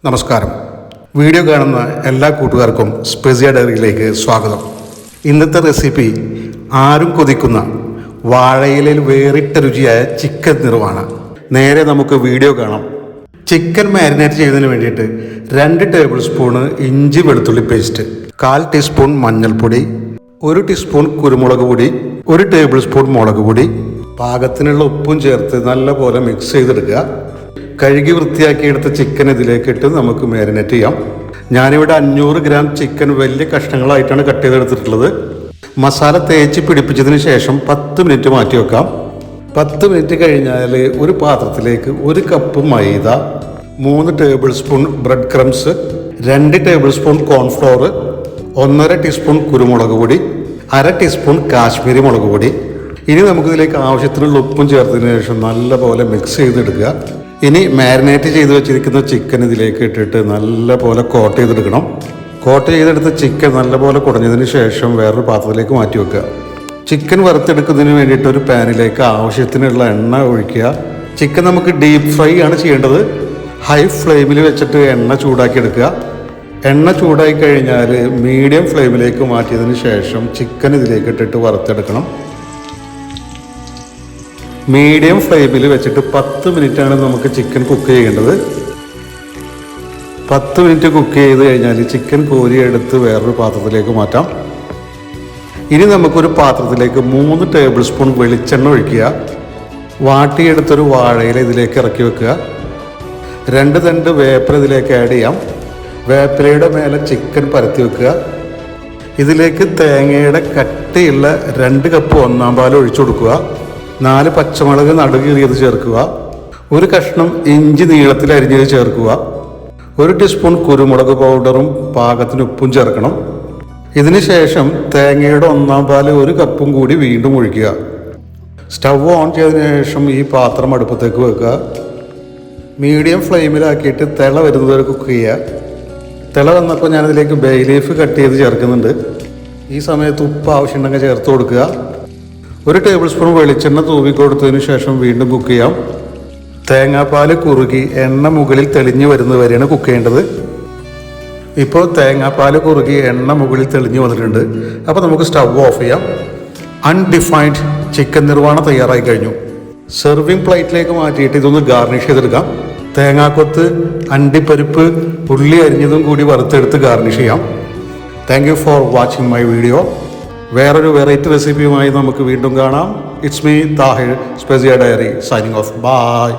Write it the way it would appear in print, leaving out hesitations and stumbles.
നമസ്കാരം. വീഡിയോ കാണുന്ന എല്ലാ കൂട്ടുകാർക്കും സ്പെസിയ ഡയറിയിലേക്ക് സ്വാഗതം. ഇന്നത്തെ റെസിപ്പി ആരും കൊതിക്കുന്ന വാഴയിലയിൽ വേറിട്ട രുചിയായ ചിക്കൻ നിർവാണ. നേരെ നമുക്ക് വീഡിയോ കാണാം. ചിക്കൻ മാരിനേറ്റ് ചെയ്യുന്നതിന് വേണ്ടിയിട്ട് 2 ടേബിൾ സ്പൂണ് ഇഞ്ചി വെളുത്തുള്ളി പേസ്റ്റ്, 1/4 ടീസ്പൂൺ മഞ്ഞൾപ്പൊടി, 1 ടീസ്പൂൺ കുരുമുളക് പൊടി, 1 ടേബിൾ സ്പൂൺ മുളക് പൊടി, പാകത്തിനുള്ള ഉപ്പും ചേർത്ത് നല്ലപോലെ മിക്സ് ചെയ്തെടുക്കുക. കഴുകി വൃത്തിയാക്കിയെടുത്ത ചിക്കൻ ഇതിലേക്ക് ഇട്ട് നമുക്ക് മാരിനേറ്റ് ചെയ്യാം. ഞാനിവിടെ 500 ഗ്രാം ചിക്കൻ വലിയ കഷ്ണങ്ങളായിട്ടാണ് കട്ട് ചെയ്തെടുത്തിട്ടുള്ളത്. മസാല തേച്ച് പിടിപ്പിച്ചതിന് ശേഷം 10 മിനിറ്റ് മാറ്റി വെക്കാം. 10 മിനിറ്റ് കഴിഞ്ഞാൽ ഒരു പാത്രത്തിലേക്ക് 1 കപ്പ് മൈദ, 3 table spoon bread crumbs, 2 table spoon cornflour, 1.5 teaspoon കുരുമുളക് പൊടി, 1/2 ടീസ്പൂൺ കാശ്മീരി മുളക് പൊടി. ഇനി നമുക്കിതിലേക്ക് ആവശ്യത്തിനുള്ള ഉപ്പും ചേർത്തതിന് ശേഷം നല്ലപോലെ മിക്സ് ചെയ്തെടുക്കുക. ഇനി മാരിനേറ്റ് ചെയ്ത് വെച്ചിരിക്കുന്ന ചിക്കൻ ഇതിലേക്ക് ഇട്ടിട്ട് നല്ലപോലെ കോട്ട് ചെയ്തെടുക്കണം. കോട്ട് ചെയ്തെടുത്ത ചിക്കൻ നല്ലപോലെ കുടഞ്ഞതിന് ശേഷം വേറൊരു പാത്രത്തിലേക്ക് മാറ്റി വെക്കുക. ചിക്കൻ വറുത്തെടുക്കുന്നതിന് വേണ്ടിയിട്ട് ഒരു പാനിലേക്ക് ആവശ്യത്തിനുള്ള എണ്ണ ഒഴിക്കുക. ചിക്കൻ നമുക്ക് ഡീപ്പ് ഫ്രൈ ആണ് ചെയ്യേണ്ടത്. ഹൈ ഫ്ലെയിമിൽ വെച്ചിട്ട് എണ്ണ ചൂടാക്കി എടുക്കുക. എണ്ണ ചൂടായി കഴിഞ്ഞാൽ മീഡിയം ഫ്ലെയിമിലേക്ക് മാറ്റിയതിന് ശേഷം ചിക്കൻ ഇതിലേക്ക് ഇട്ടിട്ട് വറുത്തെടുക്കണം. മീഡിയം ഫ്ലെയിമിൽ വെച്ചിട്ട് 10 മിനിറ്റാണ് നമുക്ക് ചിക്കൻ കുക്ക് ചെയ്യേണ്ടത്. 10 മിനിറ്റ് കുക്ക് ചെയ്ത് കഴിഞ്ഞാൽ ചിക്കൻ കോരിയെടുത്ത് വേറൊരു പാത്രത്തിലേക്ക് മാറ്റാം. ഇനി നമുക്കൊരു പാത്രത്തിലേക്ക് 3 ടേബിൾ സ്പൂൺ വെളിച്ചെണ്ണ ഒഴിക്കുക. വാട്ടിയെടുത്തൊരു വാഴയില ഇതിലേക്ക് ഇറക്കി വെക്കുക. 2 തണ്ട് വേപ്പില ഇതിലേക്ക് ആഡ് ചെയ്യാം. വേപ്പിലയുടെ മേലെ ചിക്കൻ പരത്തി വെക്കുക. ഇതിലേക്ക് തേങ്ങയുടെ കട്ടിയുള്ള 2 കപ്പ് ഒന്നാം പാൽ ഒഴിച്ചു കൊടുക്കുക. 4 പച്ചമുളക് നടുകീറിയത് ചേർക്കുക. 1 കഷ്ണം ഇഞ്ചി നീളത്തിൽ അരിഞ്ഞത് ചേർക്കുക. 1 ടീസ്പൂൺ കുരുമുളക് പൗഡറും പാകത്തിന് ഉപ്പും ചേർക്കണം. ഇതിന് ശേഷം തേങ്ങയുടെ ഒന്നാം പാല് 1 കപ്പും കൂടി വീണ്ടും ഒഴിക്കുക. സ്റ്റവ് ഓൺ ചെയ്തതിന് ശേഷം ഈ പാത്രം അടുപ്പത്തേക്ക് വെക്കുക. മീഡിയം ഫ്ലെയിമിലാക്കിയിട്ട് തിള വരുന്നതുവരെ കുക്ക് ചെയ്യുക. തിള വന്നപ്പോൾ ഞാനിതിലേക്ക് ബേ ലീഫ് കട്ട് ചെയ്ത് ചേർക്കുന്നുണ്ട്. ഈ സമയത്ത് ഉപ്പ് ആവശ്യമുണ്ടെങ്കിൽ ചേർത്ത് കൊടുക്കുക. 1 ടേബിൾ സ്പൂൺ വെളിച്ചെണ്ണ തൂവി കൊടുത്തതിന് ശേഷം വീണ്ടും കുക്ക് ചെയ്യാം. തേങ്ങാപ്പാൽ കുറുകി എണ്ണ മുകളിൽ തെളിഞ്ഞു വരുന്നത് വരെയാണ് കുക്ക് ചെയ്യേണ്ടത്. ഇപ്പോൾ തേങ്ങാപ്പാൽ കുറുകി എണ്ണ മുകളിൽ തെളിഞ്ഞു വന്നിട്ടുണ്ട്. അപ്പോൾ നമുക്ക് സ്റ്റവ് ഓഫ് ചെയ്യാം. അൺഡിഫൈൻഡ് ചിക്കൻ നിർവാണ തയ്യാറായി കഴിഞ്ഞു. സെർവിങ് പ്ലേറ്റിലേക്ക് മാറ്റിയിട്ട് ഇതൊന്ന് ഗാർണിഷ് ചെയ്തെടുക്കാം. തേങ്ങാക്കൊത്ത്, അണ്ടിപ്പരിപ്പ്, ഉള്ളി അരിഞ്ഞതും കൂടി വറുത്തെടുത്ത് ഗാർണിഷ് ചെയ്യാം. Thank you for watching my video. വേറൊരു വെറൈറ്റി റെസിപ്പിയുമായി നമുക്ക് വീണ്ടും കാണാം. It's me Tahir, Specia Diary, signing off. By.